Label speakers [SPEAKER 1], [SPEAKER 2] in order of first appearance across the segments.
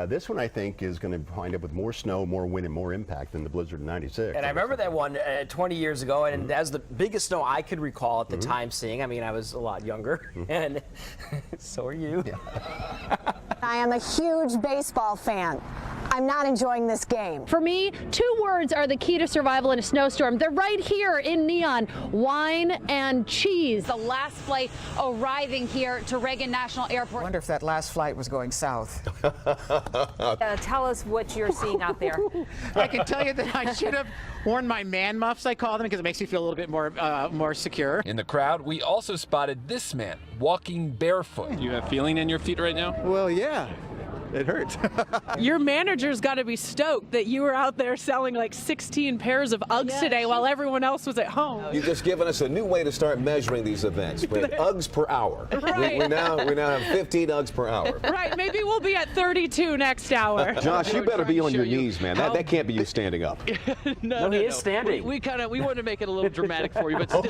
[SPEAKER 1] This one, I think, is going to wind up with more snow, more wind, and more impact than the blizzard in '96.
[SPEAKER 2] And I remember that one 20 years ago, and that was the biggest snow I could recall at the time seeing. I mean, I was a lot younger, and so are you.
[SPEAKER 1] Yeah.
[SPEAKER 3] I am a huge baseball fan. I'm not enjoying this game.
[SPEAKER 4] For me, 2 words are the key to survival in a snowstorm. They're right here in neon: wine and cheese.
[SPEAKER 5] The last flight arriving here to Reagan National Airport.
[SPEAKER 6] I wonder if that last flight was going south.
[SPEAKER 5] Tell us what you're seeing out there.
[SPEAKER 6] I can tell you that I should have worn my man muffs, I call them, because it makes me feel a little bit more secure.
[SPEAKER 7] In the crowd, we also spotted this man walking barefoot.
[SPEAKER 8] Do you have feeling in your feet right now?
[SPEAKER 9] Well, yeah. It hurts.
[SPEAKER 10] Your manager's got to be stoked that you were out there selling like 16 pairs of Uggs today while everyone else was at home.
[SPEAKER 11] You've just given us a new way to start measuring these events with Uggs per hour.
[SPEAKER 10] Right.
[SPEAKER 11] We now have 15 Uggs per hour.
[SPEAKER 10] Right, maybe we'll be at 32 next hour.
[SPEAKER 9] Josh, you better be on your knees, man. That can't be you standing up.
[SPEAKER 2] No, he is standing.
[SPEAKER 10] We wanted to make it a little dramatic for you, but still.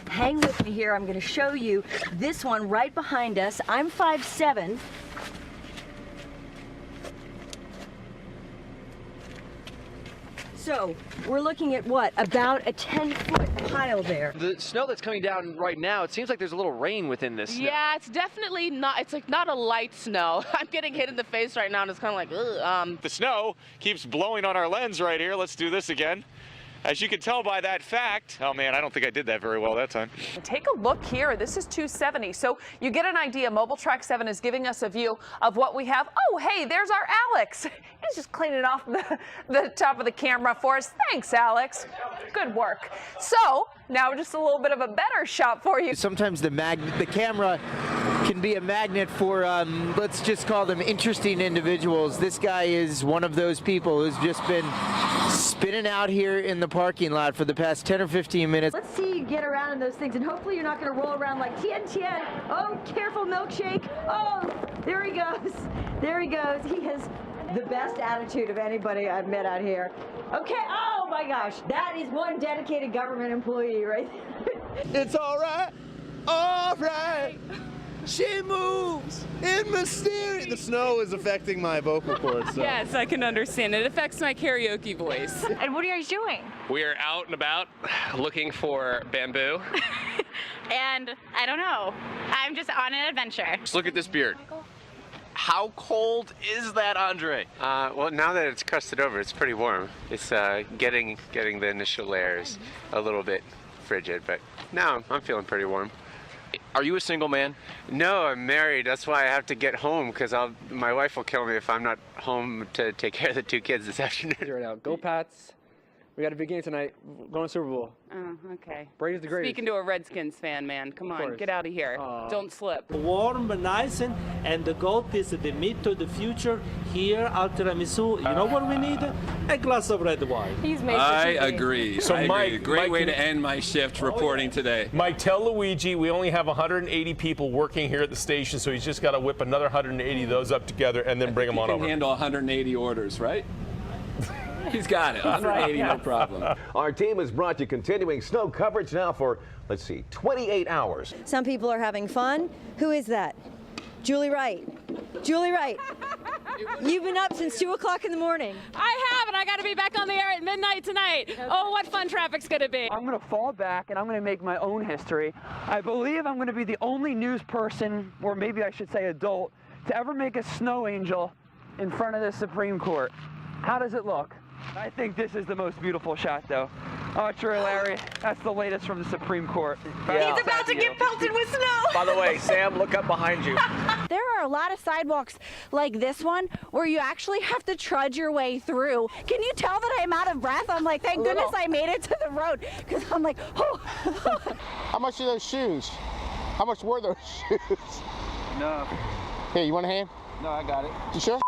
[SPEAKER 12] Hang with me here. I'm going to show you this one right behind us. I'm 5'7". So we're looking at what? About a 10-foot pile there.
[SPEAKER 13] The snow that's coming down right now, it seems like there's a little rain within this snow.
[SPEAKER 10] Yeah, it's definitely not. It's like not a light snow. I'm getting hit in the face right now, and it's kind of like, ugh.
[SPEAKER 8] The snow keeps blowing on our lens right here. Let's do this again. As you can tell by that fact, oh man, I don't think I did that very well that time.
[SPEAKER 10] Take a look here. This is 270. So you get an idea. Mobile Track 7 is giving us a view of what we have. Oh, hey, there's our Alex. He's just cleaning off the top of the camera for us. Thanks, Alex. Good work. So now just a little bit of a better shot for you.
[SPEAKER 14] Sometimes the camera can be a magnet for, let's just call them interesting individuals. This guy is one of those people who's just been spinning out here in the parking lot for the past 10 or 15 minutes.
[SPEAKER 12] Let's see you get around in those things, and hopefully you're not going to roll around like Tien. Oh, careful, milkshake. Oh, there he goes. There he goes. He has the best attitude of anybody I've met out here. Okay, oh my gosh, that is one dedicated government employee right there.
[SPEAKER 9] It's all right. All right. She moves in mysterious. The snow is affecting my vocal cords. So.
[SPEAKER 10] Yes, I can understand. It affects my karaoke voice.
[SPEAKER 5] And what are you guys doing?
[SPEAKER 13] We are out and about looking for bamboo.
[SPEAKER 5] And I don't know. I'm just on an adventure.
[SPEAKER 13] Just look at this beard. How cold is that, Andre?
[SPEAKER 15] Well, now that it's crusted over, it's pretty warm. It's getting the initial layers a little bit frigid, but now I'm feeling pretty warm.
[SPEAKER 13] Are you a single man?
[SPEAKER 15] No, I'm married. That's why I have to get home, because my wife will kill me if I'm not home to take care of the 2 kids this afternoon.
[SPEAKER 13] Right now, go Pats. We got a big game tonight. Going to Super Bowl.
[SPEAKER 10] Oh, okay.
[SPEAKER 13] Brady's the greatest.
[SPEAKER 10] Speaking to a Redskins fan, man. Come on, get out of here. Don't slip.
[SPEAKER 16] Warm, nice, and the goat is the meat of the future here at Tiramisu. You know what we need? A glass of red wine.
[SPEAKER 10] He's made
[SPEAKER 7] I agree.
[SPEAKER 8] So
[SPEAKER 7] I
[SPEAKER 8] Mike,
[SPEAKER 7] agree. Great
[SPEAKER 8] Mike,
[SPEAKER 7] way to end my shift reporting today.
[SPEAKER 8] Mike, tell Luigi we only have 180 people working here at the station, so he's just got to whip another 180 of those up together and then bring them on
[SPEAKER 7] He
[SPEAKER 8] over.
[SPEAKER 7] can handle 180 orders, right? He's got it. 180, no problem.
[SPEAKER 11] Our team has brought you continuing snow coverage now for, let's see, 28 hours.
[SPEAKER 12] Some people are having fun. Who is that? Julie Wright. Julie Wright. You've been up since 2 o'clock in the morning.
[SPEAKER 10] I have, and I got to be back on the air at midnight tonight. Okay. Oh, what fun traffic's going to be.
[SPEAKER 13] I'm going to fall back, and I'm going to make my own history. I believe I'm going to be the only news person, or maybe I should say adult, to ever make a snow angel in front of the Supreme Court. How does it look? I think this is the most beautiful shot, though. Oh, Troy Larry, that's the latest from the Supreme Court.
[SPEAKER 5] He's about to get pelted with snow.
[SPEAKER 13] By the way, Sam, look up behind you.
[SPEAKER 4] There are a lot of sidewalks like this one where you actually have to trudge your way through. Can you tell that I'm out of breath? I'm like, thank goodness I made it to the road, because I'm like, oh.
[SPEAKER 9] How much are those shoes? How much were those shoes?
[SPEAKER 13] No.
[SPEAKER 9] Here, you want a hand?
[SPEAKER 13] No, I got it.
[SPEAKER 9] You sure?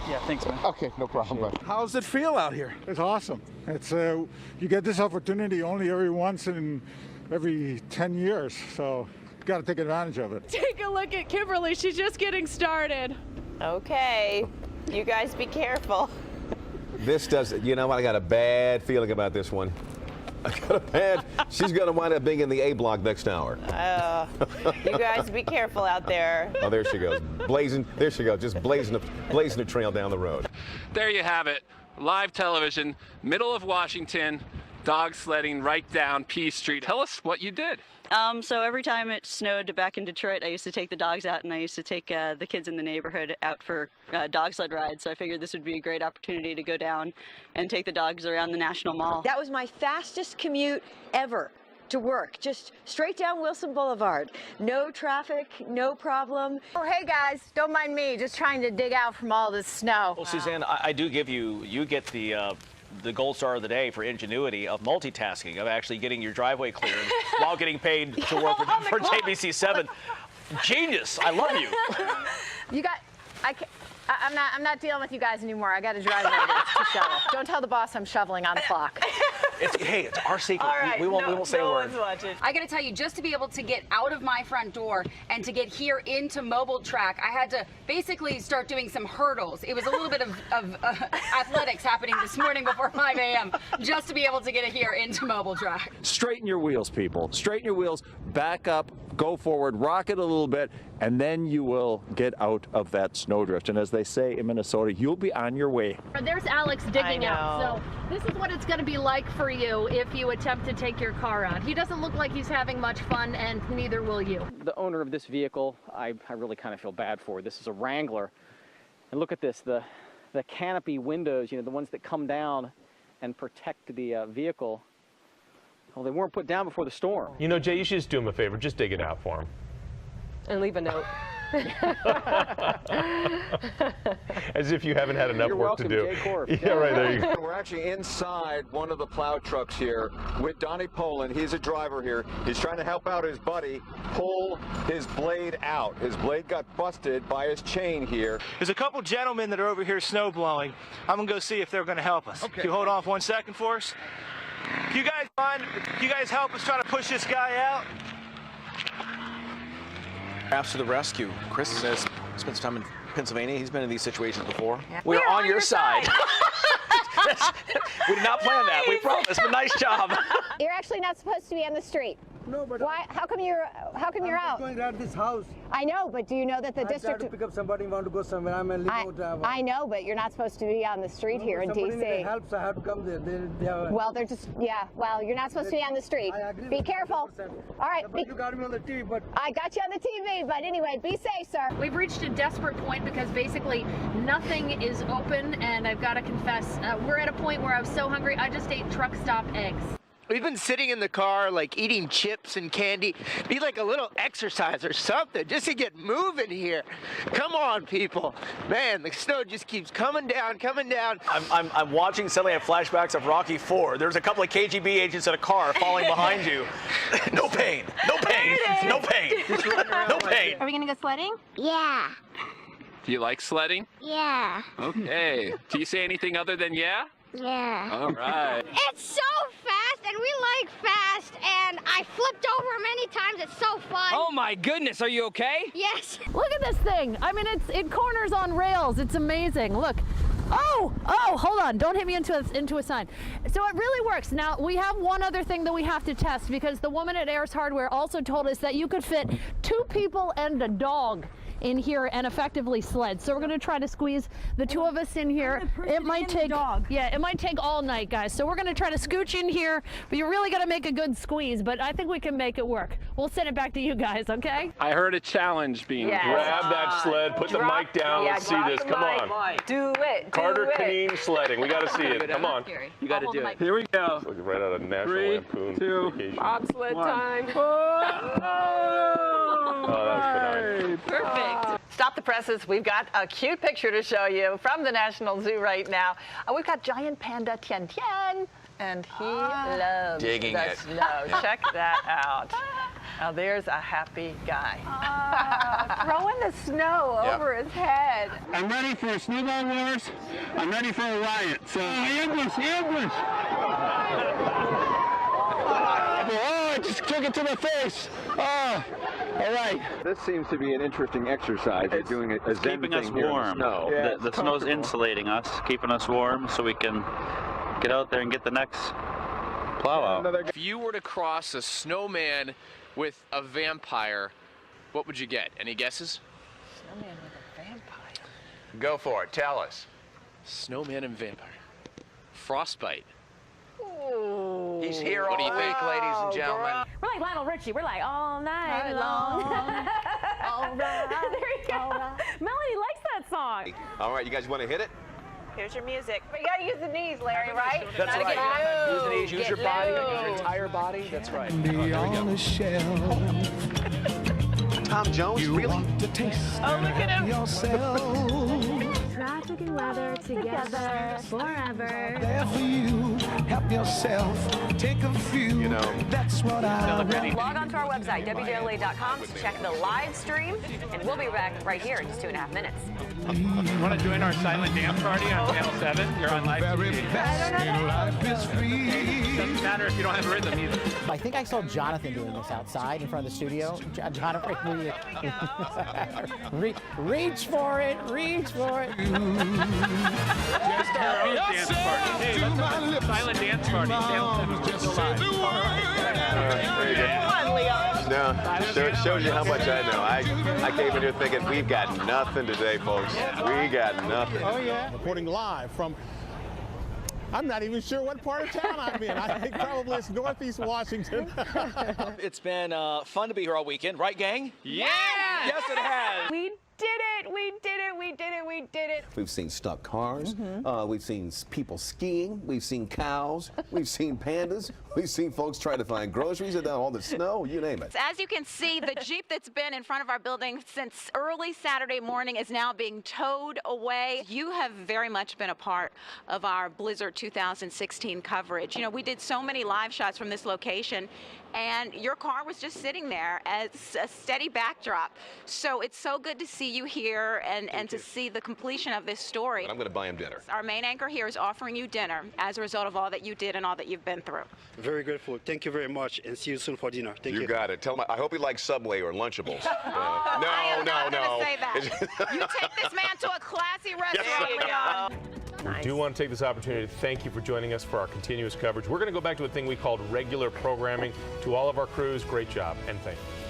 [SPEAKER 13] Yeah, thanks, man.
[SPEAKER 9] Okay, no problem, bud.
[SPEAKER 17] How does it feel out here? It's awesome. It's you get this opportunity only every 10 years, so you got to take advantage of it.
[SPEAKER 10] Take a look at Kimberly. She's just getting started.
[SPEAKER 5] Okay. You guys be careful.
[SPEAKER 11] This does, you know what, I got a bad feeling about this one. I got a bad. She's going to wind up being in the A block next hour.
[SPEAKER 18] You guys be careful out there.
[SPEAKER 11] Oh, there she goes. Blazing. There she goes. Just blazing a trail down the road.
[SPEAKER 7] There you have it. Live television, middle of Washington, dog sledding right down P Street. Tell us what you did.
[SPEAKER 19] So every time it snowed back in Detroit, I used to take the dogs out, and I used to take the kids in the neighborhood out for dog sled rides. So I figured this would be a great opportunity to go down and take the dogs around the National Mall.
[SPEAKER 12] That was my fastest commute ever to work, just straight down Wilson Boulevard. No traffic, no problem.
[SPEAKER 3] Oh, hey guys, don't mind me, just trying to dig out from all this snow.
[SPEAKER 20] Well, Suzanne, I do give you get the gold star of the day for ingenuity of multitasking, of actually getting your driveway cleared while getting paid to work for JBC7. Genius! I love you.
[SPEAKER 3] You got, I'm not dealing with you guys anymore. I got to drive later to shovel. Don't tell the boss I'm shoveling on the clock.
[SPEAKER 20] Hey, it's our secret.
[SPEAKER 3] All right,
[SPEAKER 20] we won't say a word.
[SPEAKER 21] I got to tell you, just to be able to get out of my front door and to get here into Mobile Track, I had to basically start doing some hurdles. It was a little bit of athletics happening this morning before 5 a.m. just to be able to get it here into Mobile Track.
[SPEAKER 22] Straighten your wheels, people. Straighten your wheels, back up, go forward, rock it a little bit, and then you will get out of that snowdrift. And as they say in Minnesota, you'll be on your way.
[SPEAKER 23] There's Alex digging out. So this is what it's going to be like for you if you attempt to take your car out. He doesn't look like he's having much fun, and neither will you.
[SPEAKER 24] The owner of this vehicle, I really kind of feel bad for. This is a Wrangler. And look at this, the canopy windows, the ones that come down and protect the vehicle. Well, they weren't put down before the storm.
[SPEAKER 25] You know, Jay, you should just do him a favor. Just dig it out for him.
[SPEAKER 26] And leave a note.
[SPEAKER 25] As if you haven't had enough work to do. Yeah, right, there you go.
[SPEAKER 27] We're actually inside one of the plow trucks here with Donnie Poland. He's a driver here. He's trying to help out his buddy pull his blade out. His blade got busted by his chain here.
[SPEAKER 28] There's a couple gentlemen that are over here snow blowing. I'm going to go see if they're going to help us. Okay. Can you hold on for 1 second for us? Can you guys mind? Can you guys help us try to push this guy out?
[SPEAKER 29] Perhaps to the rescue. Chris has spent some time in Pennsylvania. He's been in these situations before.
[SPEAKER 20] Yeah. We're on your side. We did not plan that. We promised. But nice job.
[SPEAKER 3] You're actually not supposed to be on the street.
[SPEAKER 30] No, but
[SPEAKER 3] why? How come you're out?
[SPEAKER 30] I'm going out of this house.
[SPEAKER 3] I know, but do you know that the district?
[SPEAKER 30] I tried to pick up somebody want to go somewhere. I'm a limo driver.
[SPEAKER 3] I know, but you're not supposed to be on the street here in
[SPEAKER 30] D.C.
[SPEAKER 3] DC.
[SPEAKER 30] Helps. I have to come there. They have
[SPEAKER 3] well, they're just Well, you're not supposed to be on the street.
[SPEAKER 30] I agree.
[SPEAKER 3] Be careful. All right.
[SPEAKER 30] But you got me on the TV, but
[SPEAKER 3] I got you on the TV. But anyway, be safe, sir.
[SPEAKER 23] We've reached a desperate point because basically nothing is open, and I've got to confess, we're at a point where I was so hungry I just ate truck stop eggs.
[SPEAKER 14] We've been sitting in the car, like eating chips and candy. Be like a little exercise or something, just to get moving here. Come on, people. Man, the snow just keeps coming down, coming down.
[SPEAKER 20] I'm watching, suddenly I have flashbacks of Rocky IV. There's a couple of KGB agents in a car falling behind you. No pain, no pain, no pain, no pain.
[SPEAKER 21] Are we going to go sledding?
[SPEAKER 31] Yeah.
[SPEAKER 7] Do you like sledding?
[SPEAKER 31] Yeah.
[SPEAKER 7] Okay. Do you say anything other than yeah?
[SPEAKER 31] Yeah.
[SPEAKER 7] All right.
[SPEAKER 31] It's so fast, and we like fast, and I flipped over many times. It's so fun.
[SPEAKER 32] Oh my goodness, are you okay?
[SPEAKER 31] Yes.
[SPEAKER 23] Look at this thing. I mean, it corners on rails. It's amazing. Look. Oh, hold on. Don't hit me into a sign. So it really works. Now, we have one other thing that we have to test, because the woman at Ayers Hardware also told us that you could fit 2 people and a dog in here and effectively sled. So we're going to try to squeeze the 2 of us in here. It might take it might take all night, guys. So we're going to try to scooch in here, but you really got to make a good squeeze, but I think we can make it work. We'll send it back to you guys, okay?
[SPEAKER 7] I heard a challenge being
[SPEAKER 25] Grab that sled, put the mic down, let's see this. Come on.
[SPEAKER 18] Do it.
[SPEAKER 25] Carter Kaneen sledding. We got to see it. Come on.
[SPEAKER 7] You got to do it. Here we go.
[SPEAKER 25] Looking right out of National
[SPEAKER 7] 3,
[SPEAKER 25] Lampoon
[SPEAKER 7] 2,
[SPEAKER 25] Vacation.
[SPEAKER 18] Bobsled time.
[SPEAKER 25] Oh, that was benign.
[SPEAKER 18] Perfect. Stop the presses. We've got a cute picture to show you from the National Zoo right now. We've got giant panda Tian Tian, and he loves
[SPEAKER 29] digging
[SPEAKER 18] the
[SPEAKER 29] it.
[SPEAKER 18] snow. Check that out. Now there's a happy guy.
[SPEAKER 12] Throwing the snow over his head.
[SPEAKER 30] I'm ready for a snowball wars. I'm ready for a riot. So English. Oh, I just took it to the face. Oh, all right.
[SPEAKER 27] This seems to be an interesting exercise. You're doing a zen
[SPEAKER 33] keeping us
[SPEAKER 27] thing here in the
[SPEAKER 33] warm.
[SPEAKER 27] snow. Yeah,
[SPEAKER 33] The snow's insulating us, keeping us warm so we can get out there and get the next
[SPEAKER 27] Plow out.
[SPEAKER 1] If you were to cross a snowman with a vampire, what would you get? Any guesses?
[SPEAKER 18] Snowman with a vampire.
[SPEAKER 27] Go for it. Tell us.
[SPEAKER 1] Snowman and vampire. Frostbite.
[SPEAKER 18] Ooh.
[SPEAKER 27] He's here
[SPEAKER 1] What do
[SPEAKER 27] all
[SPEAKER 1] you
[SPEAKER 27] week,
[SPEAKER 1] think?
[SPEAKER 27] ladies and gentlemen.
[SPEAKER 12] We're like Lionel Richie. We're like all night long.
[SPEAKER 3] All right.
[SPEAKER 12] There you go. Melody likes that song.
[SPEAKER 11] All right, you guys want to hit it?
[SPEAKER 18] Here's your music. But you gotta use the knees, Larry, right?
[SPEAKER 20] That's
[SPEAKER 18] Gotta
[SPEAKER 20] right.
[SPEAKER 18] get
[SPEAKER 20] Use the knees, use
[SPEAKER 18] Get
[SPEAKER 20] your body, use your
[SPEAKER 18] low.
[SPEAKER 20] entire body. That's right.
[SPEAKER 11] Tom Jones, really?
[SPEAKER 18] Oh, look at him.
[SPEAKER 12] Traffic and weather together forever.
[SPEAKER 2] There for you, help yourself, take a few.
[SPEAKER 11] You know,
[SPEAKER 2] that's what I want.
[SPEAKER 4] Log on to our website, WJLA.com, to check the live stream, and we'll be back right here in just 2.5 minutes.
[SPEAKER 7] You want to join our silent dance party on Channel 7? You're on live TV.
[SPEAKER 2] Life is free.
[SPEAKER 7] Doesn't matter if you don't have a rhythm either.
[SPEAKER 5] I think I saw Jonathan doing this outside in front of the studio. Jonathan, reach for it, reach for it.
[SPEAKER 7] Just our own dance party. Hey, let's have a silent dance party. Channel 7 still live.
[SPEAKER 18] Come on, Leo.
[SPEAKER 27] No, shows you how much I know. I came in here thinking we've got nothing today, folks. We got nothing.
[SPEAKER 5] Oh, yeah. Reporting live from, I'm not even sure what part of town I'm in. I think probably it's Northeast Washington.
[SPEAKER 20] It's been fun to be here all weekend, right, gang?
[SPEAKER 1] Yeah!
[SPEAKER 20] Yes, it has.
[SPEAKER 12] We did it. We did it. We did it. We did it.
[SPEAKER 11] We've seen stuck cars. We've seen people skiing. We've seen cows. We've seen pandas. We've seen folks try to find groceries in all the snow. You name it.
[SPEAKER 6] As you can see, the Jeep that's been in front of our building since early Saturday morning is now being towed away. You have very much been a part of our Blizzard 2016 coverage. You know, we did so many live shots from this location, and your car was just sitting there as a steady backdrop. So it's so good to see you here and to see the completion of this story.
[SPEAKER 11] I'm going to buy him dinner.
[SPEAKER 6] Our main anchor here is offering you dinner as a result of all that you did and all that you've been through.
[SPEAKER 8] Very grateful. Thank you very much, and see you soon for dinner. Thank you.
[SPEAKER 27] You got it. Tell him I hope he likes Subway or Lunchables.
[SPEAKER 6] I am not gonna say that. You take this man to a classy restaurant, Leon.
[SPEAKER 25] We do want to take this opportunity to thank you for joining us for our continuous coverage. We're going to go back to a thing we called regular programming. To all of our crews, great job, and thank you.